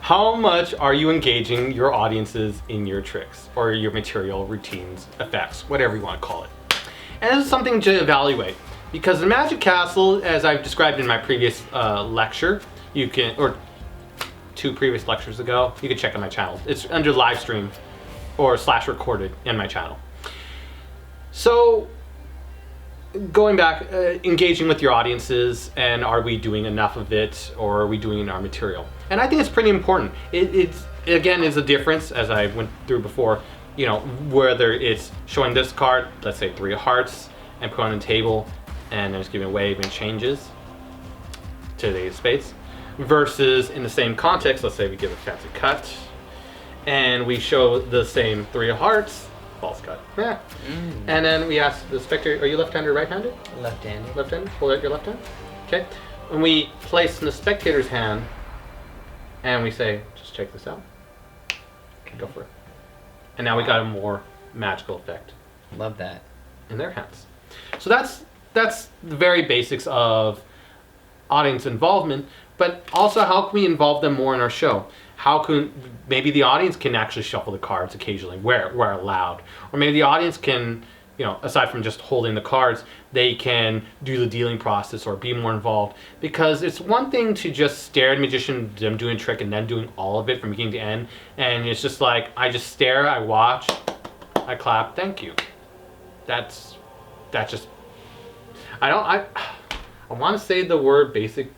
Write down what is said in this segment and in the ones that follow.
How much are you engaging your audiences in your tricks or your material, routines, effects, whatever you want to call it? And this is something to evaluate. Because the Magic Castle, as I've described in my previous lecture, you can, or 2 previous lectures ago, you can check on my channel. It's under live stream or / recorded in my channel. So, going back, engaging with your audiences, and are we doing enough of it, or are we doing in our material? And I think it's pretty important. It again is a difference, as I went through before, you know, whether it's showing this card, let's say 3 of hearts, and put on the table, and then just giving away when changes to the spades, versus in the same context, let's say we give a fancy cut, and we show the same 3 of hearts, false cut. Yeah. And then we ask the spectator, are you left-handed or right-handed? Left-handed. Left-handed? Hold out your left hand. Okay. And we place in the spectator's hand, and we say, just check this out. Okay. Go for it. And now we got a more magical effect. Love that. In their hands. So that's the very basics of audience involvement, but also how can we involve them more in our show? How can maybe the audience can actually shuffle the cards occasionally where allowed, or maybe the audience can, you know, aside from just holding the cards, they can do the dealing process or be more involved. Because it's one thing to just stare at a magician, them doing a trick, and then doing all of it from beginning to end, and it's just like I just stare, I watch, I clap, thank you. That's just I want to say the word basic.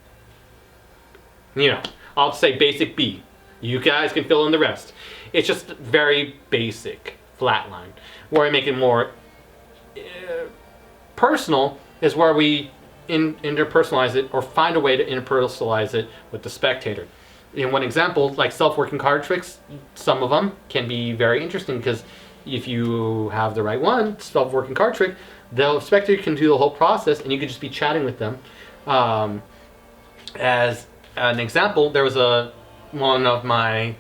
You know, I'll say basic B. You guys can fill in the rest. It's just very basic, flatline. Where I make it more personal is where we interpersonalize it, or find a way to interpersonalize it with the spectator. In one example, like self-working card tricks, some of them can be very interesting because if you have the right one, self-working card trick, the spectator can do the whole process, and you could just be chatting with them. As an example, there was one of my,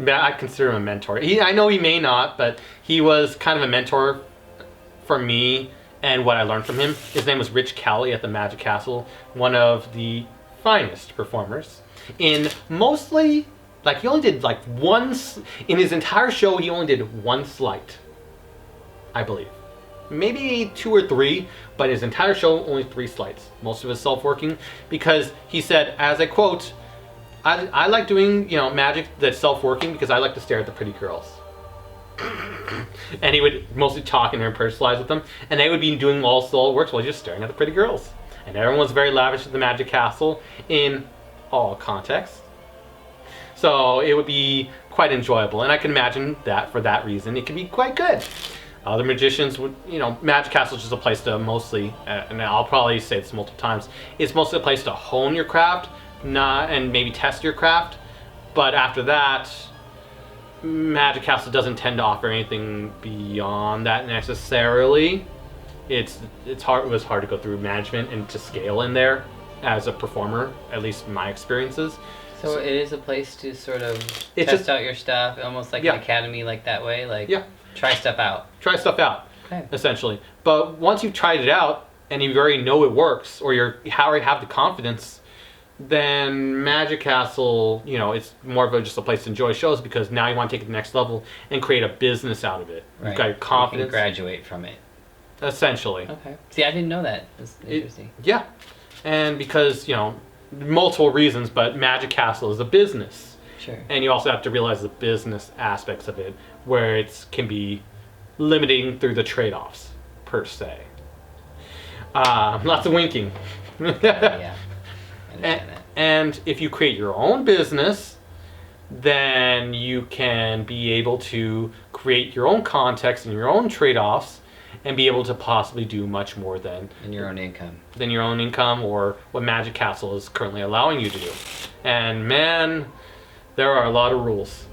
I consider him a mentor. I know he may not, but he was kind of a mentor for me and what I learned from him. His name was Rich Cowley at the Magic Castle, one of the finest performers. In mostly, like he only did like in his entire show, he only did 1 sleight, I believe. Maybe 2 or 3, but his entire show only 3 sleights. Most of his self-working, because he said, as I quote, I like doing, you know, magic that's self-working because I like to stare at the pretty girls. And he would mostly talk and personalize with them, and they would be doing all solo works while just staring at the pretty girls. And everyone was very lavish at the Magic Castle in all contexts. So it would be quite enjoyable, and I can imagine that for that reason it can be quite good. Other magicians would, you know, Magic Castle is just a place to mostly, and I'll probably say this multiple times, it's mostly a place to hone your craft, and maybe test your craft. But after that, Magic Castle doesn't tend to offer anything beyond that necessarily. It was hard to go through management and to scale in there as a performer, at least in my experiences. So it is a place to sort of test out your stuff, almost like an academy, like that way, like try stuff out. Try stuff out, essentially. But once you've tried it out and you already know it works, or you already have the confidence, then Magic Castle, you know, it's more of just a place to enjoy shows, because now you want to take it to the next level and create a business out of it. Right. You've got your confidence. You can graduate from it. Essentially. Okay. See, I didn't know that. That's interesting. Yeah. And because, you know, multiple reasons, but Magic Castle is a business. Sure. And you also have to realize the business aspects of it, where it can be limiting through the trade-offs, per se. Lots of winking. Yeah. And if you create your own business, then you can be able to create your own context and your own trade-offs, and be able to possibly do much more than your own income. Than your own income, or what Magic Castle is currently allowing you to do. And man, there are a lot of rules.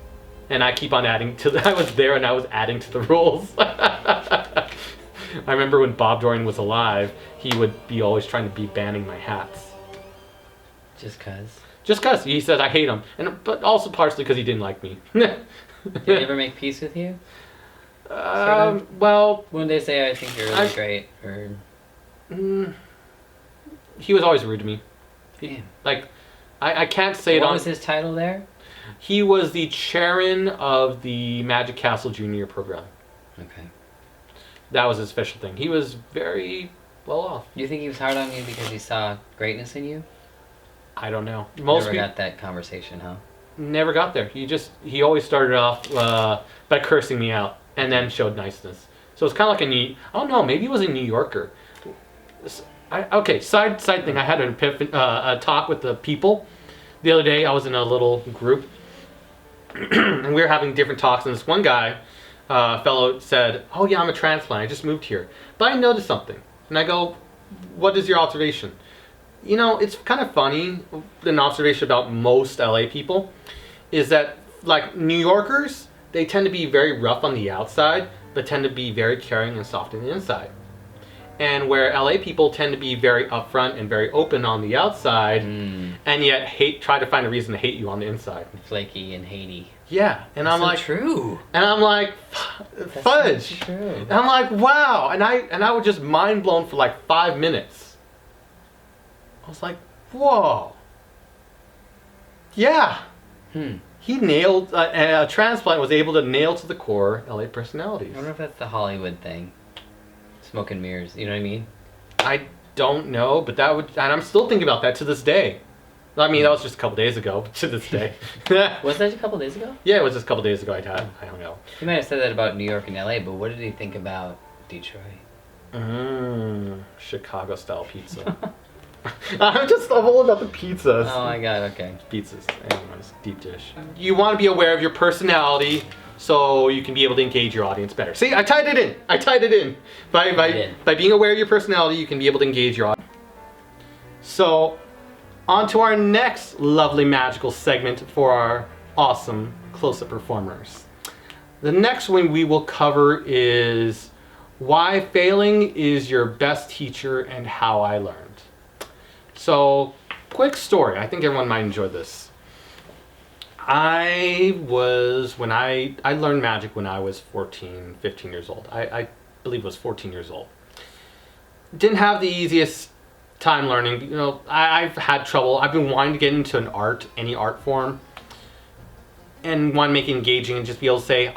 And I keep on adding to I was there and I was adding to the rules. I remember when Bob Dorian was alive, he would be always trying to be banning my hats. Just cause? Just cause. He said I hate him. But also partially because he didn't like me. Did he ever make peace with you? Well... When they say I think you're really great, or... he was always rude to me. Damn. Like, I can't say What was his title there? He was the chairman of the Magic Castle Junior program. Okay. That was his special thing. He was very well off. You think he was hard on you because he saw greatness in you? I don't know. Never got that conversation, huh? Never got there. He always started off by cursing me out and then showed niceness. So it's kind of like I don't know, maybe he was a New Yorker. Side thing. I had a talk with the people the other day. I was in a little group and we were having different talks, and this one guy, fellow, said, "Oh yeah, I'm a transplant. I just moved here, but I noticed something." And I go, "What is your observation?" You know, it's kind of funny. An observation about most LA people is that, like, New Yorkers, they tend to be very rough on the outside, but tend to be very caring and soft on the inside. And where LA people tend to be very upfront and very open on the outside, and yet try to find a reason to hate you on the inside. Flaky and hatey. Yeah, and That's I'm like, true. And I'm like, fudge. That's true. And I'm like, wow. And I was just mind blown for like 5 minutes. I was like, whoa. Yeah. He nailed a transplant was able to nail to the core LA personalities. I wonder if that's the Hollywood thing. Smoke and mirrors, you know what I mean? I don't know, but and I'm still thinking about that to this day. I mean, that was just a couple days ago, but to this day. Was that a couple days ago? Yeah, it was just a couple days ago I don't know. He might have said that about New York and LA, but what did he think about Detroit? Chicago style pizza. I'm all about the pizzas. Oh my god, okay. Pizzas, anyways, deep dish. You want to be aware of your personality so you can be able to engage your audience better. See, I tied it in. By being aware of your personality, you can be able to engage your audience. So, on to our next lovely magical segment for our awesome close-up performers. The next one we will cover is why failing is your best teacher and how I learned. So, quick story. I think everyone might enjoy this. I learned magic when I was 14, 15 years old. I believe it was 14 years old. Didn't have the easiest time learning. You know, I've had trouble. I've been wanting to get into any art form, and want to make it engaging and just be able to say,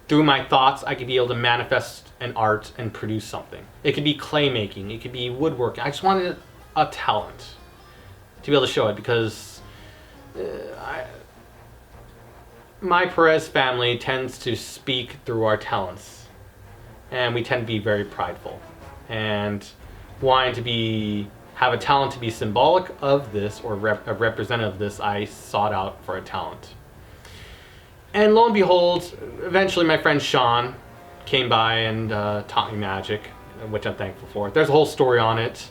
through my thoughts, I could be able to manifest an art and produce something. It could be clay making. It could be woodworking. I just wanted a talent to be able to show it, because my Perez family tends to speak through our talents, and we tend to be very prideful, and wanting to have a talent to be symbolic of this or a representative of this, I sought out for a talent. And lo and behold, eventually my friend Sean came by and taught me magic, which I'm thankful for. There's a whole story on it.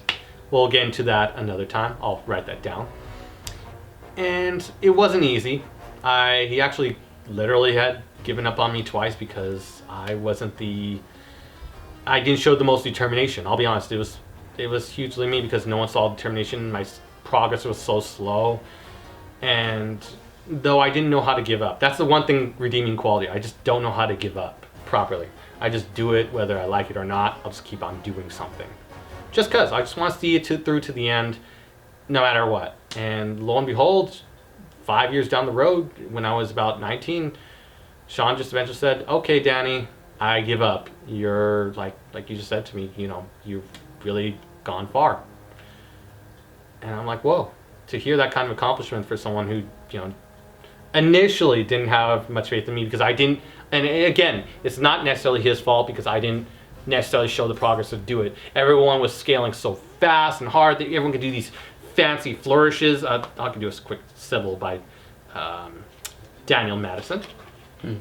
We'll get into that another time. I'll write that down. And it wasn't easy. He actually literally had given up on me twice because I didn't show the most determination. I'll be honest, it was hugely me, because no one saw determination. My progress was so slow. And though I didn't know how to give up. That's the one thing redeeming quality. I just don't know how to give up properly. I just do it whether I like it or not. I'll just keep on doing something. Just because. I just want to see it through to the end, no matter what. And lo and behold, 5 years down the road, when I was about 19, Sean just eventually said, "Okay, Danny, I give up. You're, like you just said to me, you've really gone far." And I'm like, whoa. To hear that kind of accomplishment for someone who, initially didn't have much faith in me, because I didn't, and again, it's not necessarily his fault, because I didn't necessarily show the progress to do it. Everyone was scaling so fast and hard that everyone could do these fancy flourishes. I can do a quick syllable by Daniel Madison,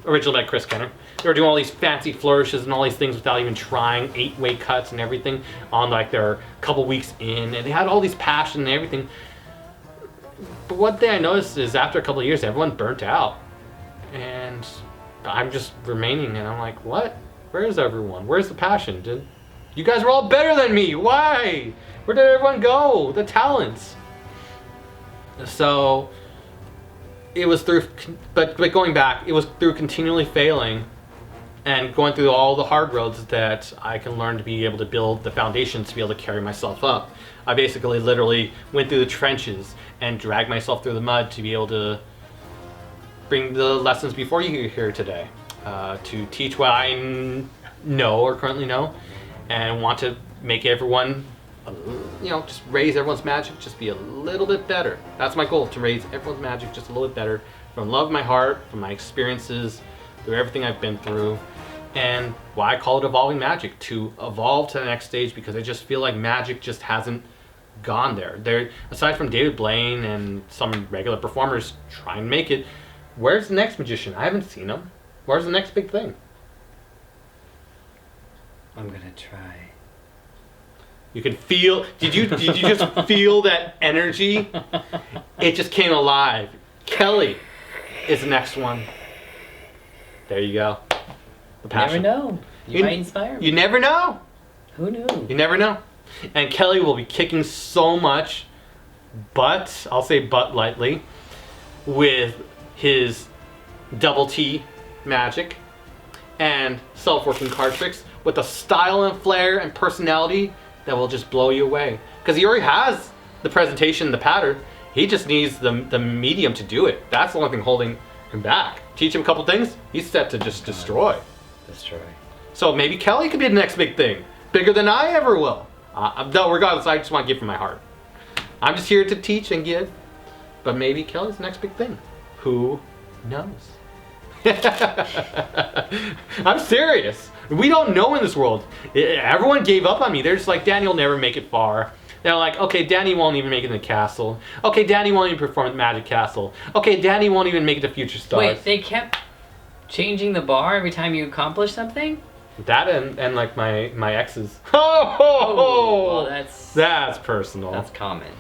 originally by Chris Kenner. They were doing all these fancy flourishes and all these things without even trying, 8-way cuts and everything on like their couple weeks in, and they had all these passion and everything. But one thing I noticed is after a couple of years, everyone burnt out, and I'm just remaining, and I'm like, what? Where is everyone? Where's the passion? You guys were all better than me. Why? Where did everyone go? The talents. So it was through, but going back, it was through continually failing and going through all the hard roads that I can learn to be able to build the foundations to be able to carry myself up. I basically literally went through the trenches and dragged myself through the mud to be able to bring the lessons before you here today to teach what I know or currently know, and want to make everyone, just raise everyone's magic, just be a little bit better. That's my goal, to raise everyone's magic just a little bit better, from love of my heart, from my experiences, through everything I've been through, and why I call it evolving magic, to evolve to the next stage, because I just feel like magic just hasn't gone there. Aside from David Blaine and some regular performers trying to make it, where's the next magician? I haven't seen him. Where's the next big thing? I'm gonna try. You can feel. Did you just feel that energy? It just came alive. Kelly is the next one. There you go. The passion. You never know. You might inspire me. You never know. Who knew? You never know. And Kelly will be kicking so much butt, I'll say butt lightly, with his double T magic and self-working card tricks with a style and flair and personality that will just blow you away. Because he already has the presentation, the pattern. He just needs the medium to do it. That's the only thing holding him back. Teach him a couple things, he's set to just destroy. So maybe Kelly could be the next big thing. Bigger than I ever will. No, regardless, I just want to give from my heart. I'm just here to teach and give. But maybe Kelly's the next big thing. Who knows? I'm serious. We don't know in this world. Everyone gave up on me. They're just like, Danny will never make it far. They're like, okay, Danny won't even make it in the castle. Okay, Danny won't even perform at Magic Castle. Okay, Danny won't even make it to Future Stars. Wait, they kept changing the bar every time you accomplish something? That and like my exes. Oh, well, that's personal. That's common.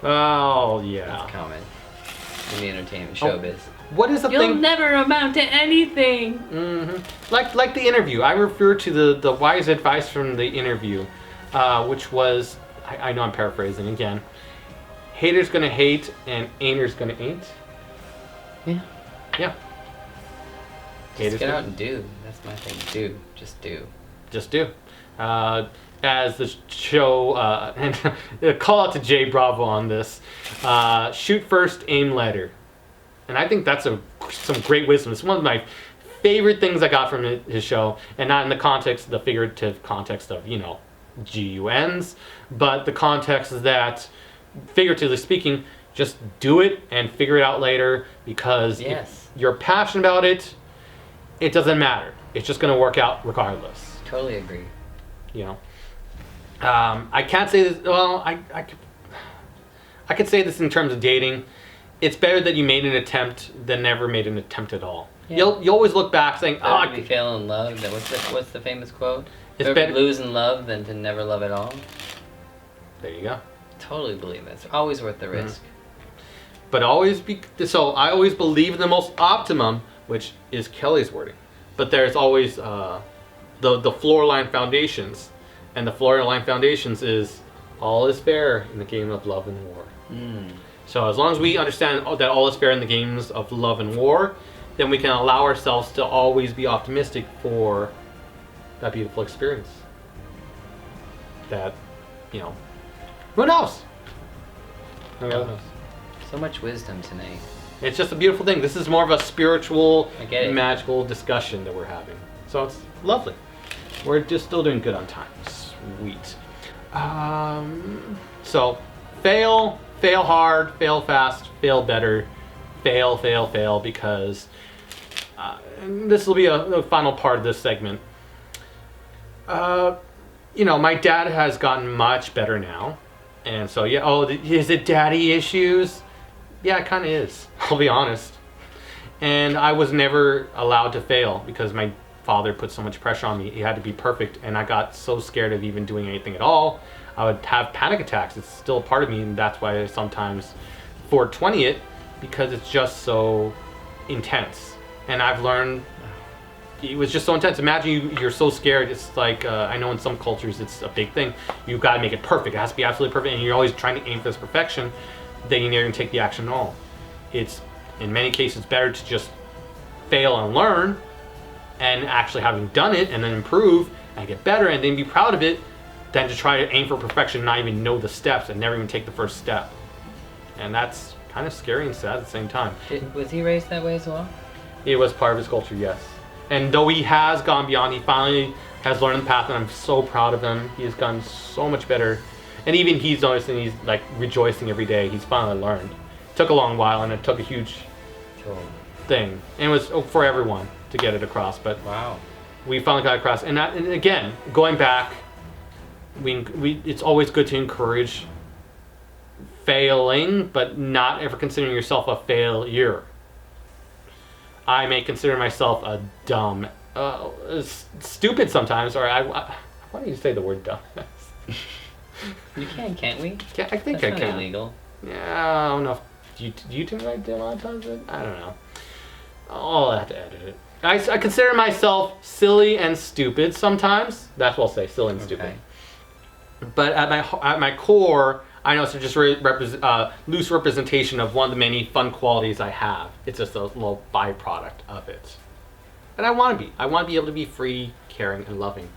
Oh yeah. That's common in the entertainment showbiz. What is the thing? You'll never amount to anything. Mm-hmm. Like the interview. I refer to the wise advice from the interview, which was, I know I'm paraphrasing again. Haters gonna hate and ain'ters gonna ain't. Yeah. Yeah. Just get out and do. That's my thing. Do. Just do. Just do. As the show, and call out to Jay Bravo on this. Shoot first, aim later. And I think that's some great wisdom. It's one of my favorite things I got from his show, and not in the figurative context of, GUNs, but the context is that, figuratively speaking, just do it and figure it out later, because if you're passionate about it, it doesn't matter. It's just going to work out regardless. Totally agree. I can't say this. Well, I could say this in terms of dating. It's better that you made an attempt than never made an attempt at all. Yeah. You always look back saying, "Oh, I could fail in love." What's the famous quote? It's better to lose in love than to never love at all. There you go. Totally believe it. It's always worth the risk. But I always believe in the most optimum, which is Kelly's wording. But there's always the floor line foundations, and the floor line foundations is all is fair in the game of love and war. So as long as we understand that all is fair in the games of love and war, then we can allow ourselves to always be optimistic for that beautiful experience. That, who knows? Who knows? So much wisdom tonight. It's just a beautiful thing. This is more of a spiritual, magical discussion that we're having. So it's lovely. We're just still doing good on time. Sweet. So fail hard, fail fast, fail better, fail, because this will be a final part of this segment. My dad has gotten much better now. And so, is it daddy issues? Yeah, it kind of is. I'll be honest. And I was never allowed to fail because my father put so much pressure on me. He had to be perfect, and I got so scared of even doing anything at all. I would have panic attacks. It's still a part of me, and that's why I sometimes 420 it, because it's just so intense. And I've learned it was just so intense. Imagine you're so scared. It's like, I know in some cultures it's a big thing. You've got to make it perfect. It has to be absolutely perfect, and you're always trying to aim for this perfection. Then you never even take the action at all. It's, in many cases, better to just fail and learn, and actually having done it and then improve and get better and then be proud of it, than to try to aim for perfection and not even know the steps and never even take the first step. And that's kind of scary and sad at the same time. Was he raised that way as well? It was part of his culture, yes. And though he has gone beyond, he finally has learned the path, and I'm so proud of him. He has gotten so much better. And even he's noticing, he's like rejoicing every day. He's finally learned. It took a long while, and it took a huge thing. And it was for everyone to get it across, but wow, we finally got it across. And again, going back, it's always good to encourage failing, but not ever considering yourself a failure. I may consider myself a dumb, stupid sometimes, or why don't you say the word dumb? You can't we? Yeah, I think That's I can. Not illegal. Yeah, I don't know. YouTube might demonetize it? I don't know. I'll have to edit it. I consider myself silly and stupid sometimes. That's what I'll say, silly and stupid. But at my core, I know it's just loose representation of one of the many fun qualities I have. It's just a little byproduct of it. And I want to be. I want to be able to be free, caring, and loving.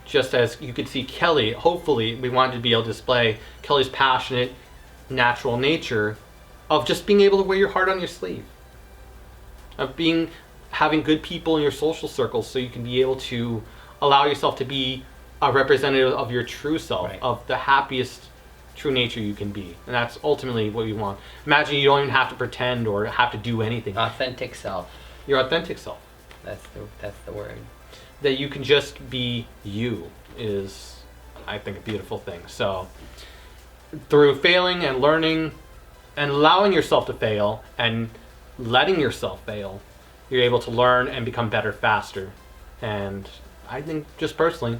Just as you could see Kelly, hopefully we wanted to be able to display Kelly's passionate, natural nature of just being able to wear your heart on your sleeve. Of having good people in your social circles so you can be able to allow yourself to be a representative of your true self, right, of the happiest true nature you can be. And that's ultimately what we want. Imagine you don't even have to pretend or have to do anything. Authentic self. Your authentic self. That's the word. That you can just be you is, I think, a beautiful thing. So through failing and learning and allowing yourself to fail and letting yourself fail, you're able to learn and become better faster. And I think, just personally,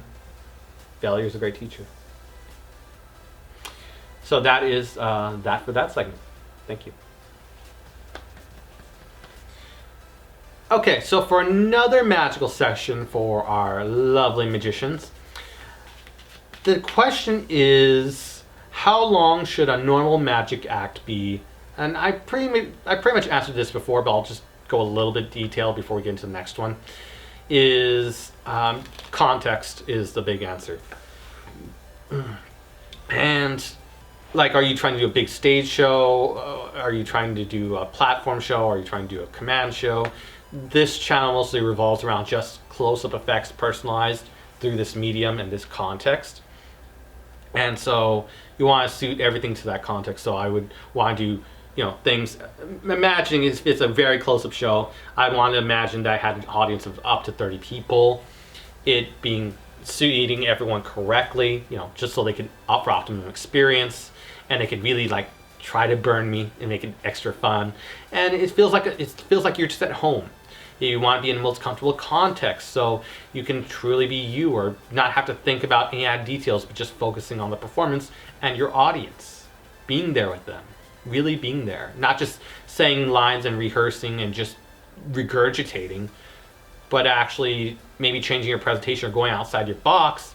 failure is a great teacher. So that is that for that segment. Thank you. Okay, so for another magical session for our lovely magicians, the question is, how long should a normal magic act be? And I pretty much answered this before, but I'll just go a little bit detailed before we get into the next one. Is context is the big answer. And like, are you trying to do a big stage show? Are you trying to do a platform show? Are you trying to do a command show? This channel mostly revolves around just close-up effects personalized through this medium and this context. And so you want to suit everything to that context. So I would want to do, things, imagining if it's a very close-up show, I'd want to imagine that I had an audience of up to 30 people, it being suiting everyone correctly, just so they could offer optimum experience, and they could really try to burn me and make it extra fun. And it feels like you're just at home. You want to be in the most comfortable context so you can truly be you, or not have to think about any added details, but just focusing on the performance and your audience, being there with them, really being there, not just saying lines and rehearsing and just regurgitating, but actually maybe changing your presentation or going outside your box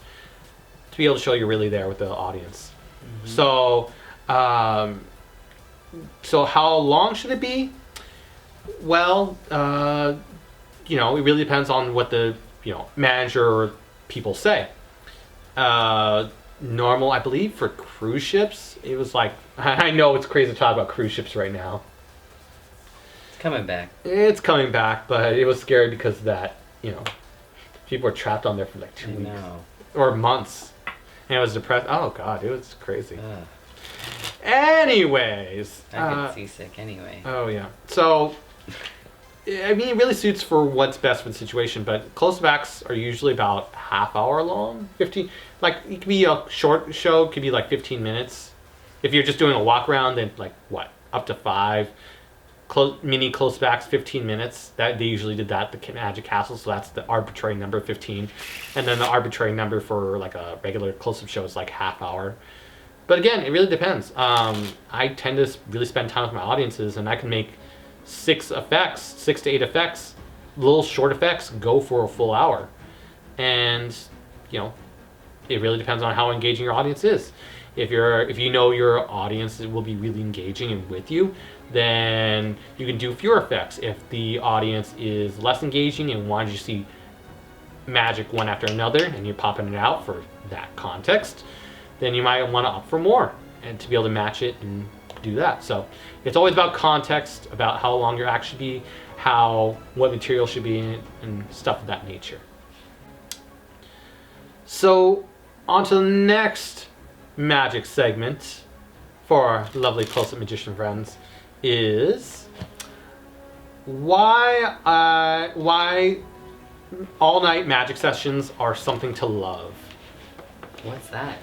to be able to show you're really there with the audience. Mm-hmm. So how long should it be? Well, it really depends on what the manager or people say. Normal, I believe, for cruise ships, it was I know it's crazy to talk about cruise ships right now. It's coming back. It's coming back, but it was scary because of that, people were trapped on there for 2 weeks or months, and it was depressed. Oh God, it was crazy. Anyways, I get seasick anyway. Oh yeah. So, it really suits for what's best for the situation. But close backs are usually about half hour long, 15. It could be a short show, it could be 15 minutes. If you're just doing a walk around, then up to 5. Mini close backs, 15 minutes. That they usually did that at the Magic Castle, so that's the arbitrary number, 15. And then the arbitrary number for a regular close-up show is half hour. But again, it really depends. I tend to really spend time with my audiences, and I can make 6 to 8 effects, little short effects, go for a full hour. And it really depends on how engaging your audience is. If you know your audience will be really engaging and with you, then you can do fewer effects. If the audience is less engaging and wants you to see magic one after another, and you're popping it out for that context, then you might want to opt for more and to be able to match it and do that. So it's always about context, about how long your act should be, what material should be in it, and stuff of that nature. So on to the next magic segment for our lovely close-up magician friends is why all-night magic sessions are something to love. What's that?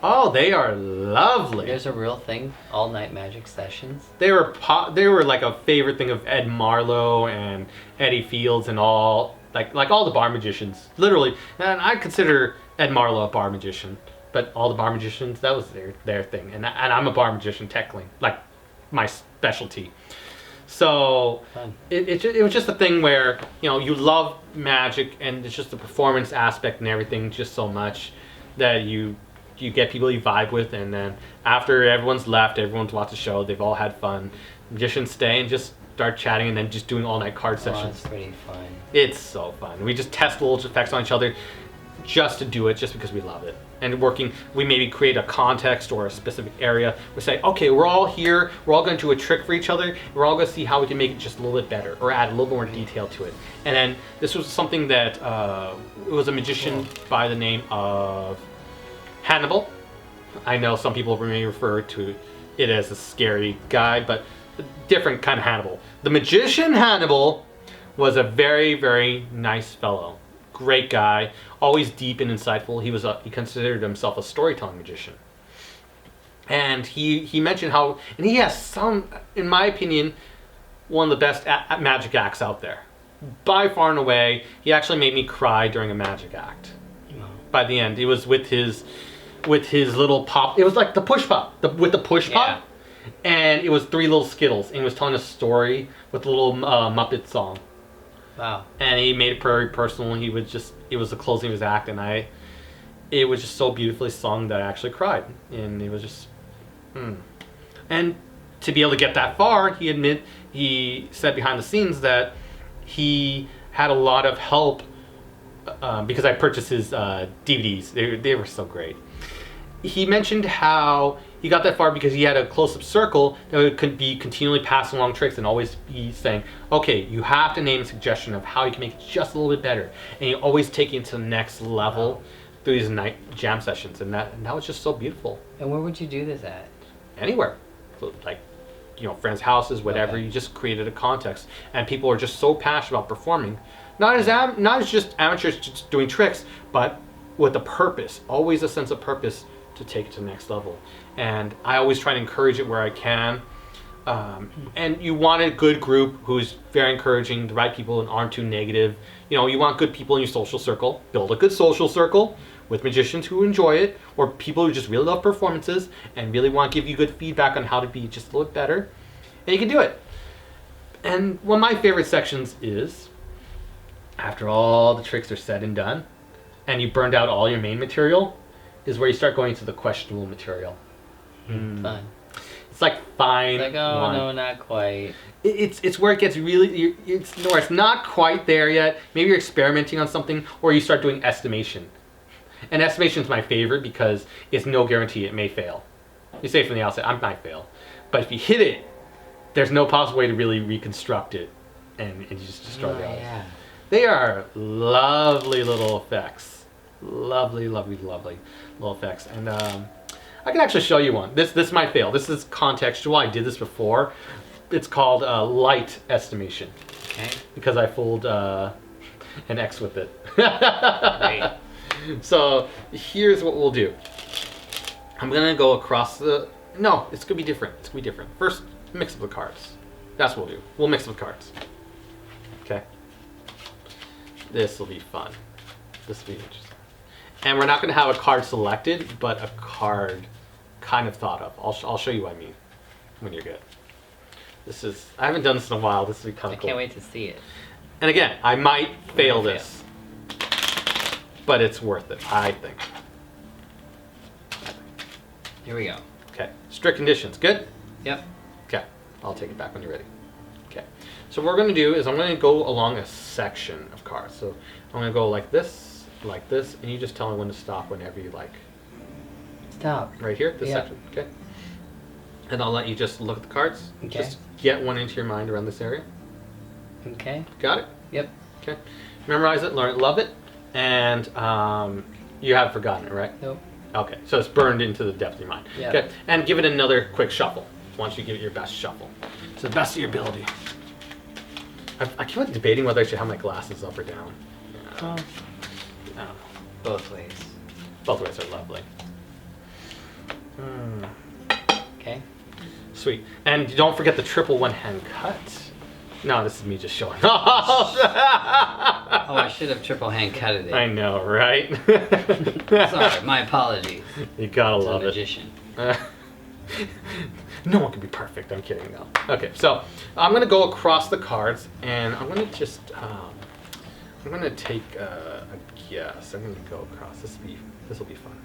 Oh, they are lovely. There's a real thing, all-night magic sessions. They were like a favorite thing of Ed Marlowe and Eddie Fields and all like all the bar magicians. Literally, and I consider Ed Marlowe a bar magician, but all the bar magicians, that was their thing. And I'm a bar magician technically, like my specialty. So it was just a thing where, you know, you love magic and it's just the performance aspect and everything just so much that you get people you vibe with, and then after everyone's left, everyone's watched the show, they've all had fun, magicians stay and just start chatting and then just doing all-night card sessions. It's pretty fun. It's so fun. We just test little effects on each other just to do it, just because we love it. And we maybe create a context or a specific area. We say, okay, we're all here, we're all going to do a trick for each other, we're all going to see how we can make it just a little bit better or add a little more detail to it. And then this was something that it was a magician by the name of Hannibal. I know some people may refer to it as a scary guy, but a different kind of Hannibal. The magician Hannibal was a very, very nice fellow. Great guy, always deep and insightful. He considered himself a storytelling magician. And he mentioned how, and he has some, in my opinion, one of the best magic acts out there. By far and away, he actually made me cry during a magic act. By the end, it was with his little pop. It was like the push pop, with the push pop, and it was 3 little Skittles, and he was telling a story with a little Muppet song. Wow. And he made it very personal. It was the closing of his act, and it was just so beautifully sung that I actually cried, and it was just, And to be able to get that far, he said behind the scenes that he had a lot of help because I purchased his DVDs. They were so great. He mentioned how he got that far because he had a close-up circle that could be continually passing along tricks and always be saying, okay, you have to name a suggestion of how you can make it just a little bit better. And you always take it to the next level through these night jam sessions. And that was just so beautiful. And where would you do this at? Anywhere. Like, you know, friends' houses, whatever. Okay. You just created a context. And people are just so passionate about performing. Not as just amateurs just doing tricks, but with a purpose. Always a sense of purpose to take it to the next level. And I always try to encourage it where I can. And you want a good group who's very encouraging, the right people and aren't too negative. You know, you want good people in your social circle. Build a good social circle with magicians who enjoy it, or people who just really love performances and really want to give you good feedback on how to be just a little bit better. And you can do it. And one of my favorite sections is, after all the tricks are said and done, and you burned out all your main material, is where you start going to the questionable material. Fun. It's like fine. It's like, oh no, not quite. It's where it gets really. It's not quite there yet. Maybe you're experimenting on something, or you start doing estimation. And estimation is my favorite because it's no guarantee it may fail. You say from the outset, I might fail, but if you hit it, there's no possible way to really reconstruct it, and you just destroy the others. Yeah. They are lovely little effects. Lovely, lovely, lovely little effects. And I can actually show you one. This might fail. This is contextual. I did this before. It's called light estimation. Okay. Because I fooled an X with it. Right. So here's what we'll do. I'm gonna go across the. No, it's gonna be different. It's gonna be different. First, mix up the cards. That's what we'll do. We'll mix up the cards. Okay. This will be fun. This will be interesting. And we're not going to have a card selected, but a card kind of thought of. I'll show you what I mean when you're good. I haven't done this in a while. This will be kind of cool. I can't wait to see it. And again, I might fail this, but it's worth it, I think. Here we go. Okay, strict conditions. Good? Yep. Okay, I'll take it back when you're ready. Okay, so what we're going to do is I'm going to go along a section of cards. So I'm going to go like this, and you just tell me when to stop whenever you like. Stop. Right here, this section. Okay. And I'll let you just look at the cards. Okay. Just get one into your mind around this area. Okay. Got it? Yep. Okay. Memorize it, learn it, love it. And you have forgotten it, right? Nope. Okay, so it's burned into the depth of your mind. Yeah. Okay, and give it another quick shuffle. Once you give it your best shuffle. To the best of your ability. I keep on debating whether I should have my glasses up or down. Oh. No. Both ways. Both ways are lovely. Okay. Sweet. And don't forget the triple one-hand cut. No, this is me just showing off. Oh, I should have triple hand cutted it. I know, right? Sorry, my apologies. You gotta As love a it. magician. No one can be perfect. I'm kidding, though. Okay, so I'm gonna go across the cards, and I'm gonna just I'm gonna take a guess. I'm gonna go across. This will be fun.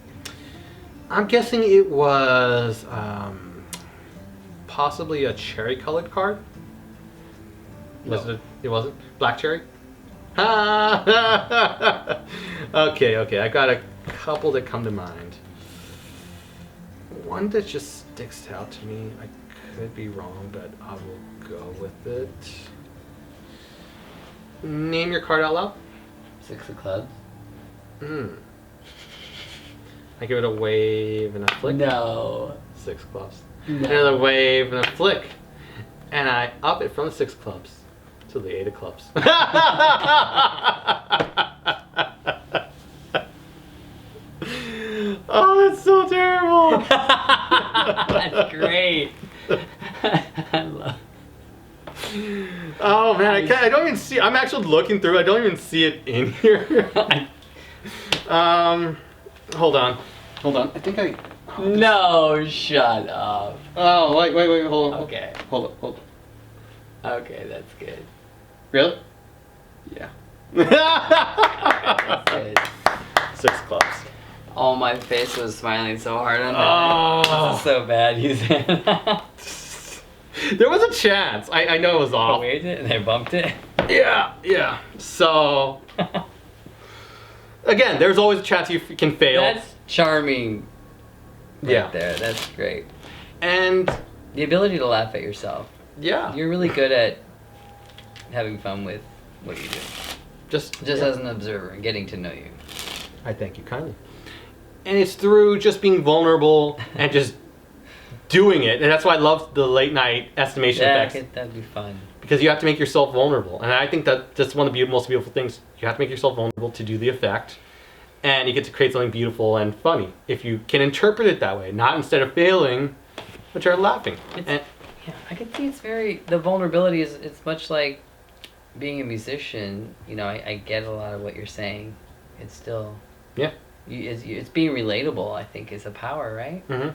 I'm guessing it was possibly a cherry-colored card. Was No. it? It wasn't black cherry. Okay. I got a couple that come to mind. One that just sticks out to me. I could be wrong, but I will go with it. Name your card out loud. 6 of clubs. I give it a wave and a flick. No. 6 clubs. No. Another wave and a flick. And I up it from the 6 clubs to the 8 of clubs. Oh, that's so terrible. That's great. I love. Oh man, I don't even see. I'm actually looking through. I don't even see it in here. Hold on. I think I. No, shut up. Oh wait, hold on. Okay. Hold on. Okay, that's good. Really? Yeah. Yeah. That's good. 6 clubs. Oh, my face was smiling so hard on that. Oh. This is so bad you said that. There was a chance. I know it was I off. waved it and they bumped it. Yeah. So again, there's always a chance you can fail. That's charming. Right Yeah. there. That's great. And The ability to laugh at yourself. yeah, You're really good at having fun with what you do. just As an observer and getting to know you. I thank you kindly. And it's through just being vulnerable and just doing it. And that's why I love the late night estimation effects. That'd be fun. Because you have to make yourself vulnerable. And I think that's one of the most beautiful things. You have to make yourself vulnerable to do the effect. And you get to create something beautiful and funny. If you can interpret it that way, not instead of failing, but you're laughing. Yeah, I can see the vulnerability is, it's much like being a musician. You know, I get a lot of what you're saying. It's still... Yeah. It's being relatable, I think, is a power, right? Mm-hmm.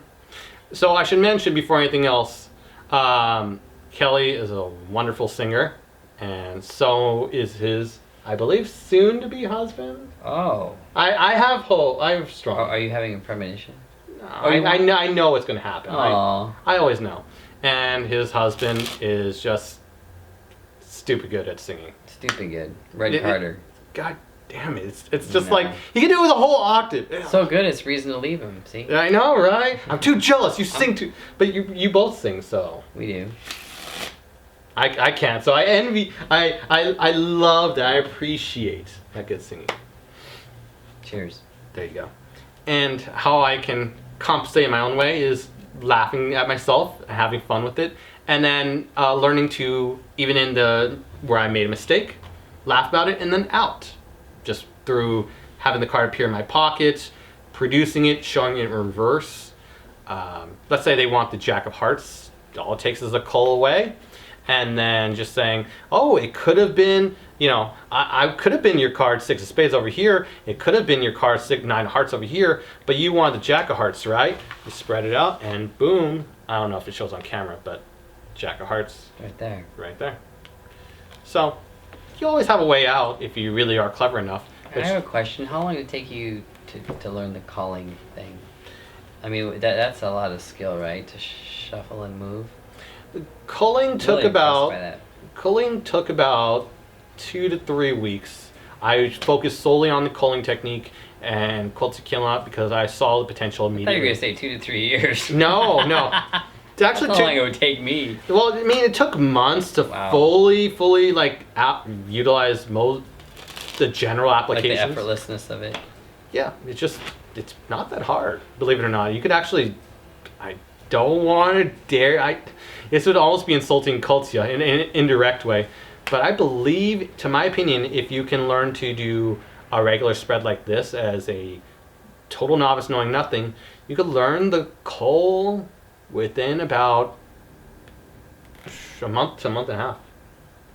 So I should mention before anything else, Kelly is a wonderful singer, and so is his, I believe, soon-to-be husband. Oh. I have hope. I have strong. Are you having a premonition? I know it's going to happen. Aw. I always know. And his husband is just stupid good at singing. Stupid good. Red Carter. God damn it. It's just like, he can do it with a whole octave. So good, it's reason to leave him, see? I know, right? I'm too jealous. You sing too... But you both sing, so... We do. I can't, so I envy... I love that. I appreciate that good singing. Cheers. There you go. And how I can compensate in my own way is laughing at myself, having fun with it, and then learning to, even in where I made a mistake, laugh about it, and then out. Just through having the card appear in my pocket, producing it, showing it in reverse. Let's say they want the Jack of Hearts. All it takes is a cull away. And then just saying, oh, it could have been, I could have been your card 6 of Spades over here. It could have been your card 9 of Hearts over here. But you wanted the Jack of Hearts, right? You spread it out and boom. I don't know if it shows on camera, but Jack of Hearts. Right there. Right there. So... You always have a way out if you really are clever enough. I have a question. How long did it take you to learn the calling thing? I mean, that's a lot of skill, right? To shuffle and move. Culling took Really about 2 to 3 weeks. I focused solely on the culling technique and Quilted Kilnot because I saw the potential I thought you immediately. were going to say 2 to 3 years. No. actually That's how long it would take me. Well, I mean, it took months to Wow. fully like utilize the general Like applications. the effortlessness of it. Yeah, it's not that hard, believe it or not. You could actually, I don't want to dare, this would almost be insulting Kultia in an indirect way, but I believe, to my opinion, if you can learn to do a regular spread like this as a total novice knowing nothing, you could learn the cull within about a month to a month and a half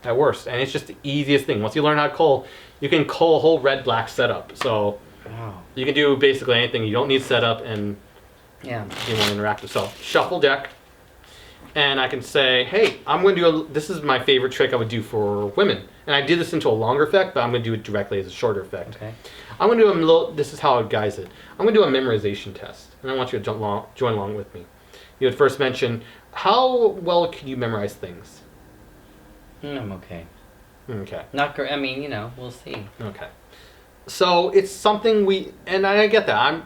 at worst. And it's just the easiest thing. Once you learn how to cull, you can cull a whole red-black setup. So Wow. you can do basically anything. You don't need setup and Yeah. be more interactive. So shuffle deck, and I can say, hey, I'm going to do this is my favorite trick I would do for women. And I did this into a longer effect, but I'm going to do it directly as a shorter effect. Okay. I'm going to do a little, this is how I would guise it. I'm going to do a memorization test, and I want you to join along with me. You would first mention, how well can you memorize things? I'm okay. Okay. Not great. I mean, you know, we'll see. Okay. So it's something and I get that. I'm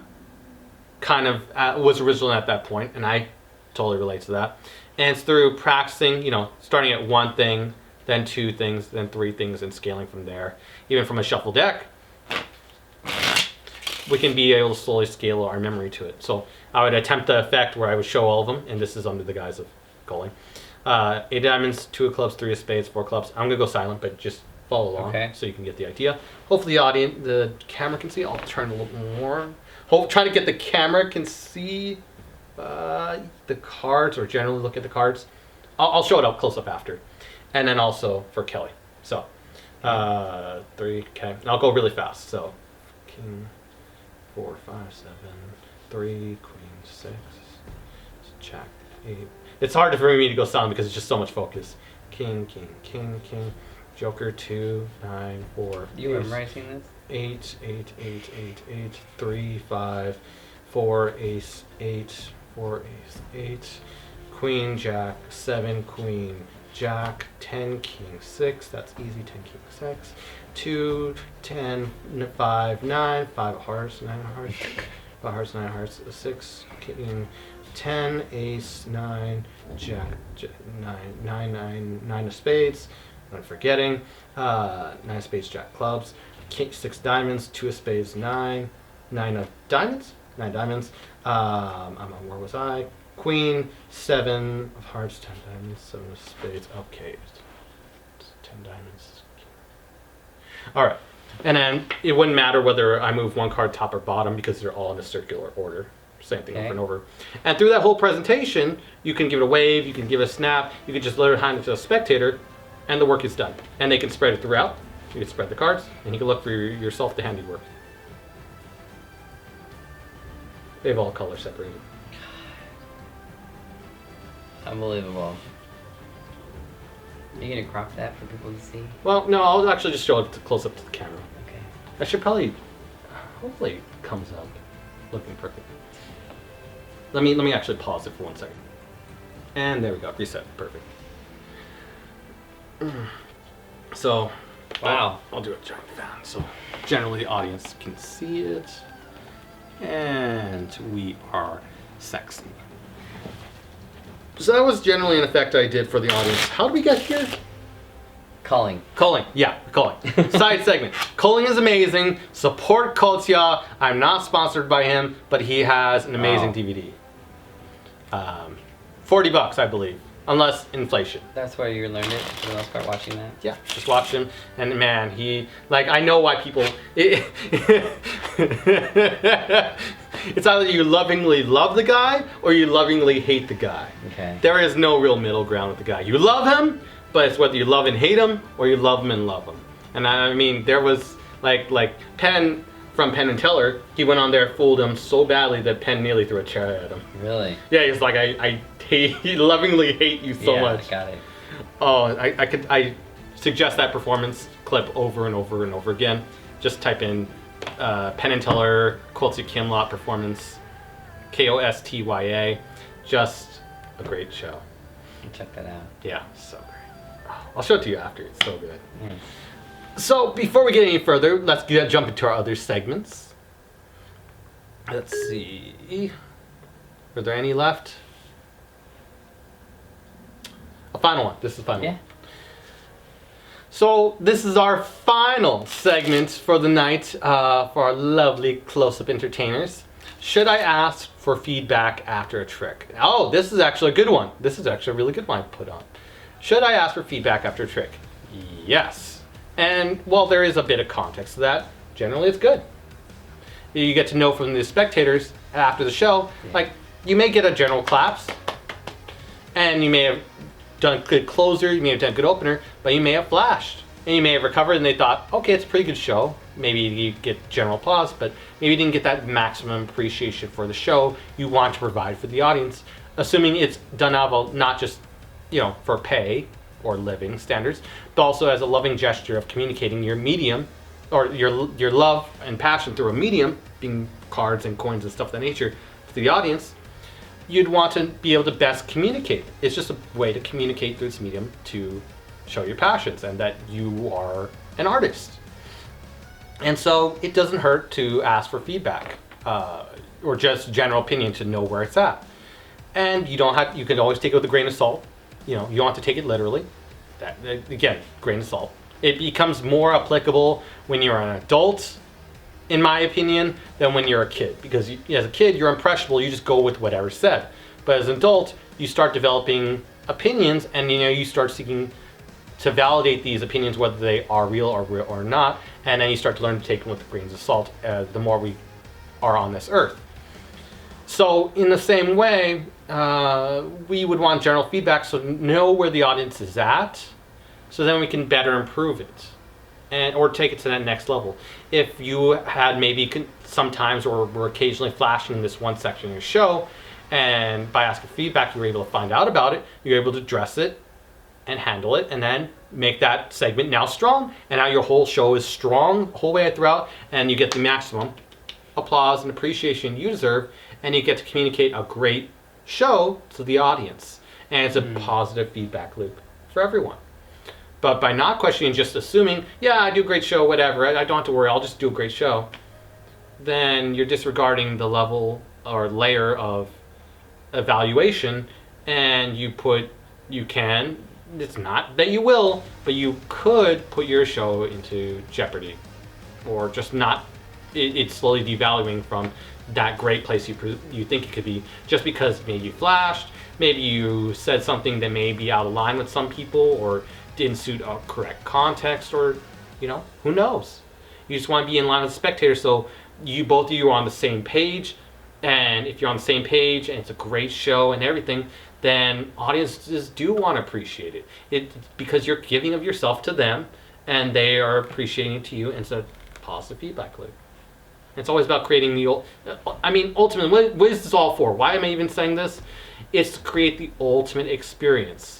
kind of, was original at that point, and I totally relate to that. And it's through practicing, starting at one thing, then two things, then three things, and scaling from there. Even from a shuffle deck, we can be able to slowly scale our memory to it. So I would attempt the effect where I would show all of them, and this is under the guise of calling. 8 diamonds, 2 of clubs, 3 of spades, 4 clubs. I'm going to go silent, but just follow along so you can get the idea. Hopefully the camera can see. I'll turn a little more. Try to get the camera can see the cards, or generally look at the cards. I'll show it up close up after. And then also for Kelly. So 3, okay. And I'll go really fast. So king, 4, 5, 7, 3, queen, 6, jack, 8. It's hard for me to go silent because it's just so much focus. King, king, king, king. Joker, 2, 9, 4. You memorizing this? 8, 8, 8, 8, 8, 3, 5, 4, ace, 8, 4, ace, 8. Queen, jack, 7, queen, jack, 10, king, 6. That's easy, 10, king, 6. 2, 10, 5, 9, 5 hearts, 9 hearts, 5 hearts, 9 hearts, 6, king, 10, ace, 9, jack, 9 of spades. I'm forgetting. 9 of spades, jack clubs. King, 6 diamonds, 2 of spades, 9. 9 of diamonds? 9 diamonds. Where was I? Queen, 7 of hearts, 10 diamonds, 7 of spades. Okay. 10 diamonds. Alright. And then it wouldn't matter whether I move one card top or bottom because they're all in a circular order. Same thing over and over. And through that whole presentation, you can give it a wave, you can give it a snap, you can just literally hand it to a spectator, and the work is done. And they can spread it throughout. You can spread the cards, and you can look for yourself the handiwork. They have all colors separated. Unbelievable. Are you gonna crop that for people to see? Well, no, I'll actually just show it close up to the camera. Okay. I should probably, hopefully it comes up looking perfect. Let me actually pause it for 1 second. And there we go, reset, perfect. So, wow. I'll do a giant fan so generally the audience can see it. And we are sexy. So that was generally an effect I did for the audience. How did we get here? Culling. Culling, yeah, culling. Side segment. Culling is amazing. Support Kultia. I'm not sponsored by him, but he has an amazing DVD. $40, I believe, unless inflation. That's where you learned it for the most part, watching that? Yeah, just watch him, and man, I know why people, it's either you lovingly love the guy, or you lovingly hate the guy. Okay. There is no real middle ground with the guy. You love him, but it's whether you love and hate him, or you love him and love him. And I mean, there was, like Penn, from Penn and Teller, he went on there, fooled him so badly that Penn nearly threw a chair at him. Really? Yeah, he was like, I lovingly hate you so much. I got it. Oh, I suggest that performance clip over and over and over again. Just type in Penn and Teller, Kultia Kinlot performance, Kostya. Just a great show. Check that out. Yeah, so great. Oh, I'll show it to you after. It's so good. Mm. So before we get any further, let's jump into our other segments. Let's see. Are there any left? final one. This is the final Yeah. one. So this is our final segment for the night for our lovely close-up entertainers. Should I ask for feedback after a trick? Oh, this is actually a good one. This is actually a really good one I put on. Should I ask for feedback after a trick? Yes. And while there is a bit of context to that, generally it's good. You get to know from the spectators after the show, like you may get a general claps, and you may have done a good closer, you may have done a good opener, but you may have flashed. And you may have recovered and they thought, okay, it's a pretty good show. Maybe you get general applause, but maybe you didn't get that maximum appreciation for the show you want to provide for the audience, assuming it's done out of not just, for pay or living standards, but also as a loving gesture of communicating your medium or your love and passion through a medium, being cards and coins and stuff of that nature, to the audience. You'd want to be able to best communicate. It's just a way to communicate through this medium to show your passions and that you are an artist. And so it doesn't hurt to ask for feedback or just general opinion to know where it's at. And you can always take it with a grain of salt. You don't have to take it literally. That, again, grain of salt. It becomes more applicable when you're an adult, in my opinion, than when you're a kid. Because as a kid, you're impressionable, you just go with whatever's said. But as an adult, you start developing opinions and you start seeking to validate these opinions, whether they are real or not, and then you start to learn to take them with grains of salt the more we are on this earth. So in the same way, we would want general feedback, so know where the audience is at, so then we can better improve it. Or take it to that next level. If you had maybe sometimes or were occasionally flashing in this one section of your show, and by asking feedback you were able to find out about it, you're able to address it and handle it, and then make that segment now strong, and now your whole show is strong the whole way throughout, and you get the maximum applause and appreciation you deserve, and you get to communicate a great show to the audience. And it's a positive feedback loop for everyone. But by not questioning, just assuming, yeah, I do a great show, whatever, I don't have to worry, I'll just do a great show, then you're disregarding the level or layer of evaluation, and it's not that you will, but you could put your show into jeopardy, or just not, it's slowly devaluing from that great place you think it could be, just because maybe you flashed, maybe you said something that may be out of line with some people, or didn't suit a correct context, or who knows. You just want to be in line with the spectator, so both of you are on the same page. And if you're on the same page and it's a great show and everything, then audiences do want to appreciate it. It's because you're giving of yourself to them and they are appreciating it to you, and it's a positive feedback loop. It's always about creating ultimately, what is this all for? Why am I even saying this? It's to create the ultimate experience,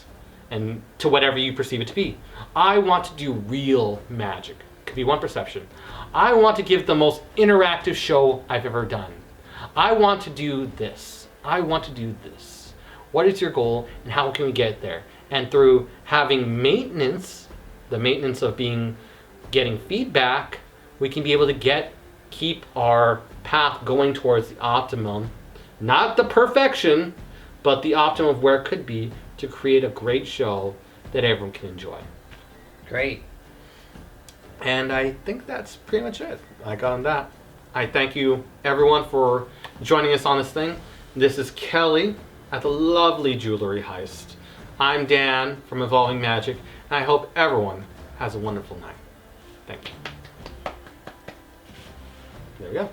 and to whatever you perceive it to be. I want to do real magic. Could be one perception. I want to give the most interactive show I've ever done. I want to do this. I want to do this. What is your goal, and how can we get there? And through having maintenance, the maintenance of getting feedback, we can be able to keep our path going towards the optimum, not the perfection, but the optimum of where it could be, to create a great show that everyone can enjoy. Great. And I think that's pretty much it. I got on that. I thank you, everyone, for joining us on this thing. This is Kelly at the lovely Jewelry Heist. I'm Dan from Evolving Magic, and I hope everyone has a wonderful night. Thank you. There we go.